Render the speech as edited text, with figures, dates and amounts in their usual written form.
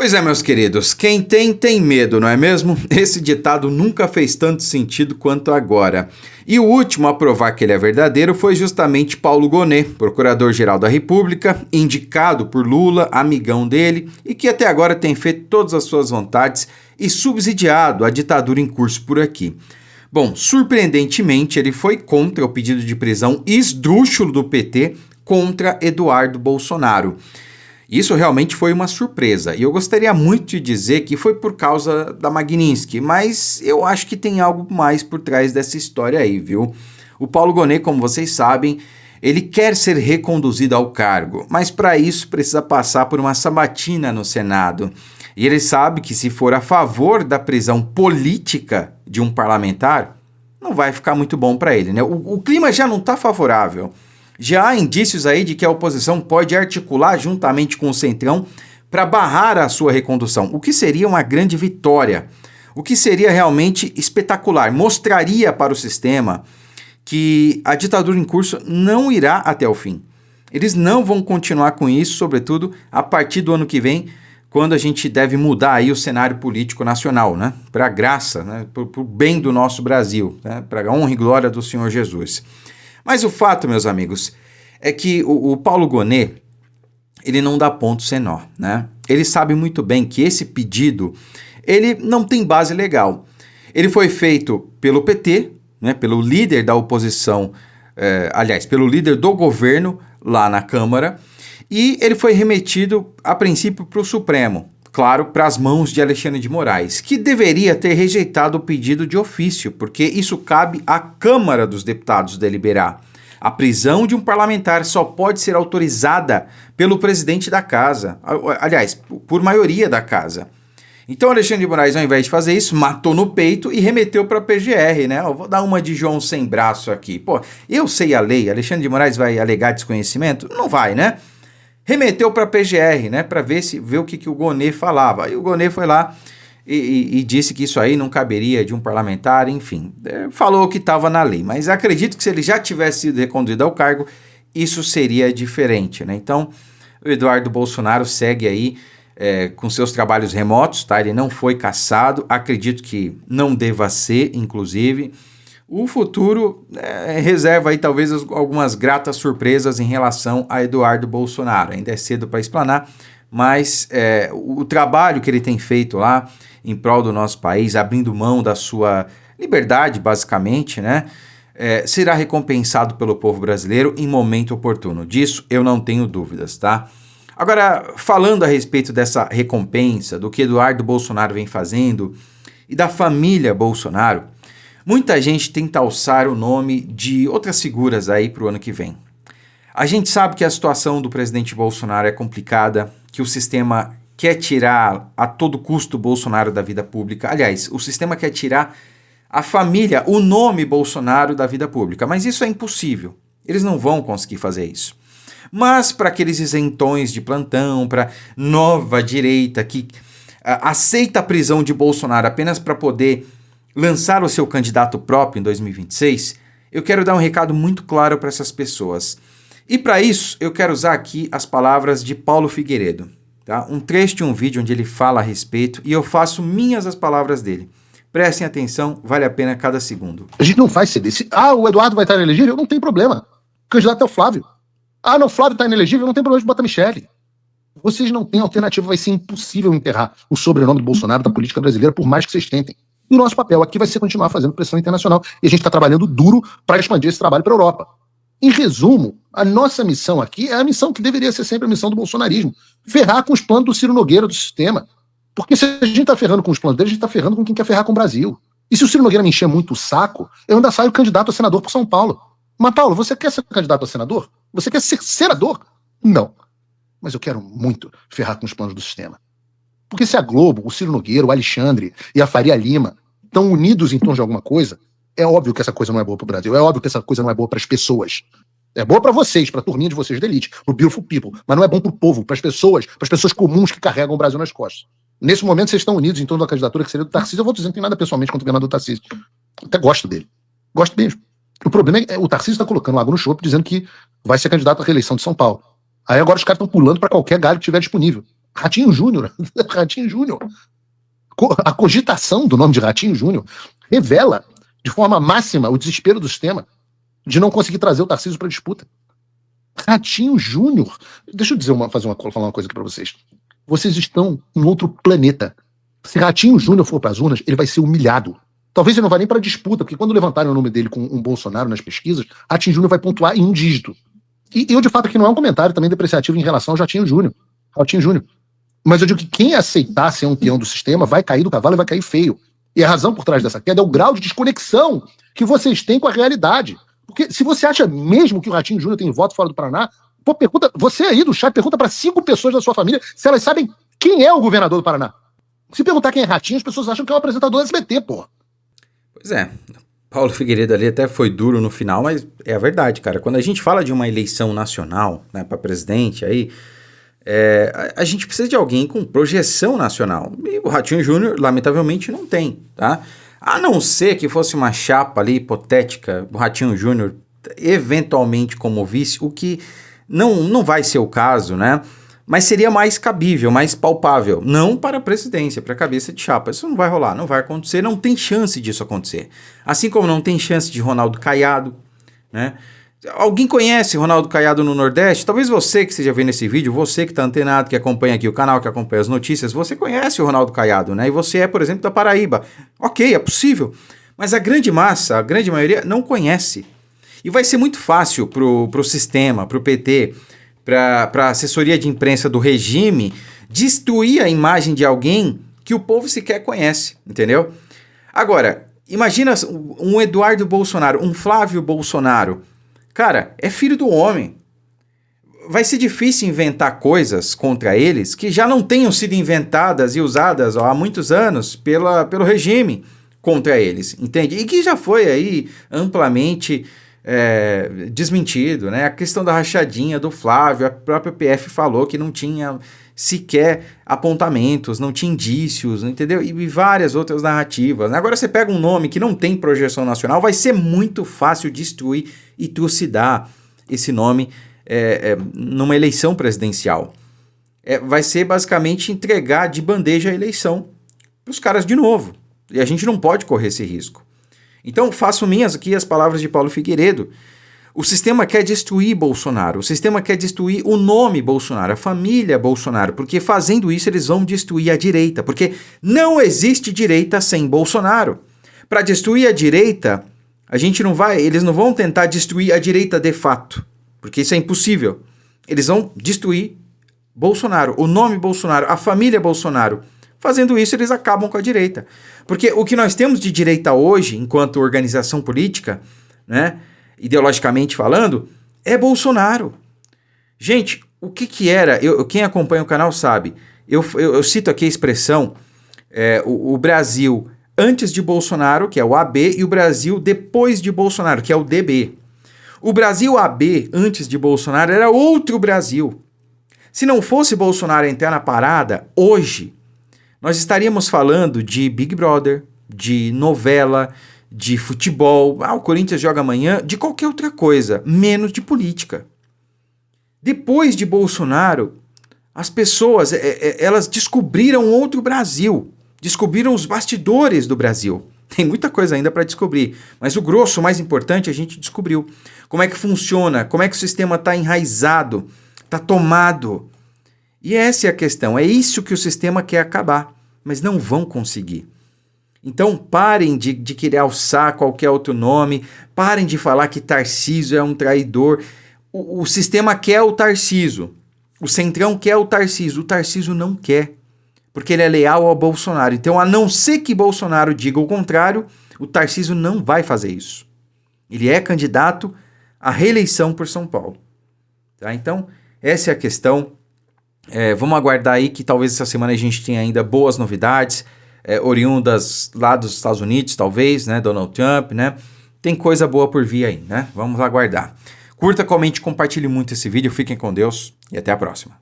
Pois é, meus queridos, quem tem medo, não é mesmo? Esse ditado nunca fez tanto sentido quanto agora. E o último a provar que ele é verdadeiro foi justamente Paulo Gonet, procurador-geral da República, indicado por Lula, amigão dele, e que até agora tem feito todas as suas vontades e subsidiado a ditadura em curso por aqui. Bom, surpreendentemente, ele foi contra o pedido de prisão esdrúxulo do PT contra Eduardo Bolsonaro. Isso realmente foi uma surpresa, e eu gostaria muito de dizer que foi por causa da Magnitsky, mas eu acho que tem algo mais por trás dessa história aí, viu? O Paulo Gonet, como vocês sabem, ele quer ser reconduzido ao cargo, mas para isso precisa passar por uma sabatina no Senado. E ele sabe que se for a favor da prisão política de um parlamentar, não vai ficar muito bom para ele, né? O clima já não está favorável. Já há indícios aí de que a oposição pode articular juntamente com o Centrão para barrar a sua recondução, o que seria uma grande vitória, o que seria realmente espetacular. Mostraria para o sistema que a ditadura em curso não irá até o fim. Eles não vão continuar com isso, sobretudo a partir do ano que vem, quando a gente deve mudar aí o cenário político nacional, né? Para a graça, né? Para o bem do nosso Brasil, né? Para a honra e glória do Senhor Jesus. Mas o fato, meus amigos, é que o Paulo Gonet, ele não dá ponto sem nó, né? Ele sabe muito bem que esse pedido, ele não tem base legal. Ele foi feito pelo PT, né, pelo líder da oposição, pelo líder do governo lá na Câmara, e ele foi remetido, a princípio, para o Supremo, claro, para as mãos de Alexandre de Moraes, que deveria ter rejeitado o pedido de ofício, porque isso cabe à Câmara dos Deputados deliberar. A prisão de um parlamentar só pode ser autorizada pelo presidente da casa, aliás, por maioria da casa. Então Alexandre de Moraes, ao invés de fazer isso, matou no peito e remeteu para a PGR, né? Vou dar uma de João sem braço aqui. Pô, eu sei a lei, Alexandre de Moraes vai alegar desconhecimento? Não vai, né? Remeteu para a PGR, né, para ver o que o Gonet falava. E o Gonet foi lá e disse que isso aí não caberia de um parlamentar, enfim. Falou que estava na lei, mas acredito que se ele já tivesse sido reconduzido ao cargo, isso seria diferente, né? Então, o Eduardo Bolsonaro segue aí com seus trabalhos remotos, tá? Ele não foi cassado, acredito que não deva ser, inclusive. O futuro reserva aí talvez algumas gratas surpresas em relação a Eduardo Bolsonaro. Ainda é cedo para explanar, mas o trabalho que ele tem feito lá em prol do nosso país, abrindo mão da sua liberdade, basicamente, né, será recompensado pelo povo brasileiro em momento oportuno. Disso eu não tenho dúvidas, tá? Agora, falando a respeito dessa recompensa, do que Eduardo Bolsonaro vem fazendo e da família Bolsonaro, muita gente tenta alçar o nome de outras figuras aí para o ano que vem. A gente sabe que a situação do presidente Bolsonaro é complicada, que o sistema quer tirar a todo custo o Bolsonaro da vida pública. Aliás, o sistema quer tirar a família, o nome Bolsonaro da vida pública, mas isso é impossível. Eles não vão conseguir fazer isso. Mas para aqueles isentões de plantão, para nova direita que aceita a prisão de Bolsonaro apenas para poder lançar o seu candidato próprio em 2026, eu quero dar um recado muito claro para essas pessoas. E para isso, eu quero usar aqui as palavras de Paulo Figueiredo, tá? Um trecho de um vídeo onde ele fala a respeito e eu faço minhas as palavras dele. Prestem atenção, vale a pena cada segundo. A gente não vai ceder. O Eduardo vai estar inelegível, não tem problema. O candidato é o Flávio. Não, o Flávio está inelegível, não tem problema de botar a Michele. Vocês não têm alternativa, vai ser impossível enterrar o sobrenome do Bolsonaro da política brasileira, por mais que vocês tentem. E o nosso papel aqui vai ser continuar fazendo pressão internacional. E a gente está trabalhando duro para expandir esse trabalho para a Europa. Em resumo, a nossa missão aqui é a missão que deveria ser sempre a missão do bolsonarismo. Ferrar com os planos do Ciro Nogueira do sistema. Porque se a gente está ferrando com os planos dele, a gente está ferrando com quem quer ferrar com o Brasil. E se o Ciro Nogueira me encher muito o saco, eu ainda saio candidato a senador por São Paulo. Mas, Paulo, você quer ser candidato a senador? Você quer ser senador? Não. Mas eu quero muito ferrar com os planos do sistema. Porque se a Globo, o Ciro Nogueira, o Alexandre e a Faria Lima estão unidos em torno de alguma coisa, é óbvio que essa coisa não é boa para o Brasil, é óbvio que essa coisa não é boa para as pessoas. É boa para vocês, para a turminha de vocês da elite, pro beautiful people, mas não é bom para o povo, para as pessoas comuns que carregam o Brasil nas costas. Nesse momento vocês estão unidos em torno da candidatura que seria do Tarcísio. Eu vou dizer, não tem nada pessoalmente contra o governador Tarcísio. Até gosto dele. Gosto mesmo. O problema é que o Tarcísio está colocando água no chope dizendo que vai ser candidato à reeleição de São Paulo. Aí agora os caras estão pulando para qualquer galho que estiver disponível. Ratinho Júnior. Ratinho Júnior. A cogitação do nome de Ratinho Júnior revela de forma máxima o desespero do sistema de não conseguir trazer o Tarcísio para disputa. Ratinho Júnior. Deixa eu falar uma coisa aqui para vocês. Vocês estão em outro planeta. Se Ratinho Júnior for para as urnas, ele vai ser humilhado. Talvez ele não vá nem para disputa, porque quando levantarem o nome dele com um Bolsonaro nas pesquisas, Ratinho Júnior vai pontuar em um dígito. E eu, de fato, aqui não é um comentário também depreciativo em relação ao Ratinho Júnior. Mas eu digo que quem aceitar ser um peão do sistema vai cair do cavalo e vai cair feio. E a razão por trás dessa queda é o grau de desconexão que vocês têm com a realidade. Porque se você acha mesmo que o Ratinho Júnior tem voto fora do Paraná, pô, pergunta, você aí do chat, pergunta para 5 pessoas da sua família se elas sabem quem é o governador do Paraná. Se perguntar quem é Ratinho, as pessoas acham que é um apresentador do SBT, pô. Pois é. Paulo Figueiredo ali até foi duro no final, mas é a verdade, cara. Quando a gente fala de uma eleição nacional, né, para presidente, aí a gente precisa de alguém com projeção nacional. E o Ratinho Júnior, lamentavelmente, não tem, tá? A não ser que fosse uma chapa ali hipotética, o Ratinho Júnior eventualmente como vice, o que não vai ser o caso, né? Mas seria mais cabível, mais palpável. Não para a presidência, para a cabeça de chapa. Isso não vai rolar, não vai acontecer, não tem chance disso acontecer. Assim como não tem chance de Ronaldo Caiado, né? Alguém conhece Ronaldo Caiado no Nordeste? Talvez você que esteja vendo esse vídeo, você que está antenado, que acompanha aqui o canal, que acompanha as notícias, você conhece o Ronaldo Caiado, né? E você é, por exemplo, da Paraíba. Ok, é possível. Mas a grande massa, a grande maioria, não conhece. E vai ser muito fácil pro sistema, pro PT, para a assessoria de imprensa do regime, destruir a imagem de alguém que o povo sequer conhece, entendeu? Agora, imagina um Eduardo Bolsonaro, um Flávio Bolsonaro. Cara, é filho do homem. Vai ser difícil inventar coisas contra eles que já não tenham sido inventadas e usadas há muitos anos pelo regime contra eles, entende? E que já foi aí amplamente desmentido, né? A questão da rachadinha do Flávio, a própria PF falou que não tinha sequer apontamentos, não tinha indícios, entendeu? E várias outras narrativas. Agora você pega um nome que não tem projeção nacional, vai ser muito fácil destruir e trucidar esse nome numa eleição presidencial. Vai ser basicamente entregar de bandeja a eleição para os caras de novo. E a gente não pode correr esse risco. Então, faço minhas aqui as palavras de Paulo Figueiredo. O sistema quer destruir Bolsonaro, o sistema quer destruir o nome Bolsonaro, a família Bolsonaro, porque fazendo isso eles vão destruir a direita, porque não existe direita sem Bolsonaro. Para destruir a direita, eles não vão tentar destruir a direita de fato, porque isso é impossível. Eles vão destruir Bolsonaro, o nome Bolsonaro, a família Bolsonaro. Fazendo isso, eles acabam com a direita. Porque o que nós temos de direita hoje, enquanto organização política, né, ideologicamente falando, é Bolsonaro. Gente, o que era... Quem acompanha o canal sabe. Eu cito aqui a expressão, o Brasil antes de Bolsonaro, que é o AB, e o Brasil depois de Bolsonaro, que é o DB. O Brasil AB antes de Bolsonaro era outro Brasil. Se não fosse Bolsonaro entrar na parada, hoje... nós estaríamos falando de Big Brother, de novela, de futebol, o Corinthians joga amanhã, de qualquer outra coisa, menos de política. Depois de Bolsonaro, as pessoas, elas descobriram outro Brasil, descobriram os bastidores do Brasil. Tem muita coisa ainda para descobrir, mas o grosso, o mais importante, a gente descobriu. Como é que funciona, como é que o sistema está enraizado, está tomado. E essa é a questão, é isso que o sistema quer acabar, mas não vão conseguir. Então parem de querer alçar qualquer outro nome, parem de falar que Tarcísio é um traidor. O sistema quer o Tarcísio, o Centrão quer o Tarcísio não quer, porque ele é leal ao Bolsonaro. Então, a não ser que Bolsonaro diga o contrário, o Tarcísio não vai fazer isso. Ele é candidato à reeleição por São Paulo. Tá? Então, essa é a questão. Vamos aguardar aí que talvez essa semana a gente tenha ainda boas novidades, oriundas lá dos Estados Unidos, talvez, né, Donald Trump, né? Tem coisa boa por vir aí, né? Vamos aguardar. Curta, comente, compartilhe muito esse vídeo, fiquem com Deus e até a próxima.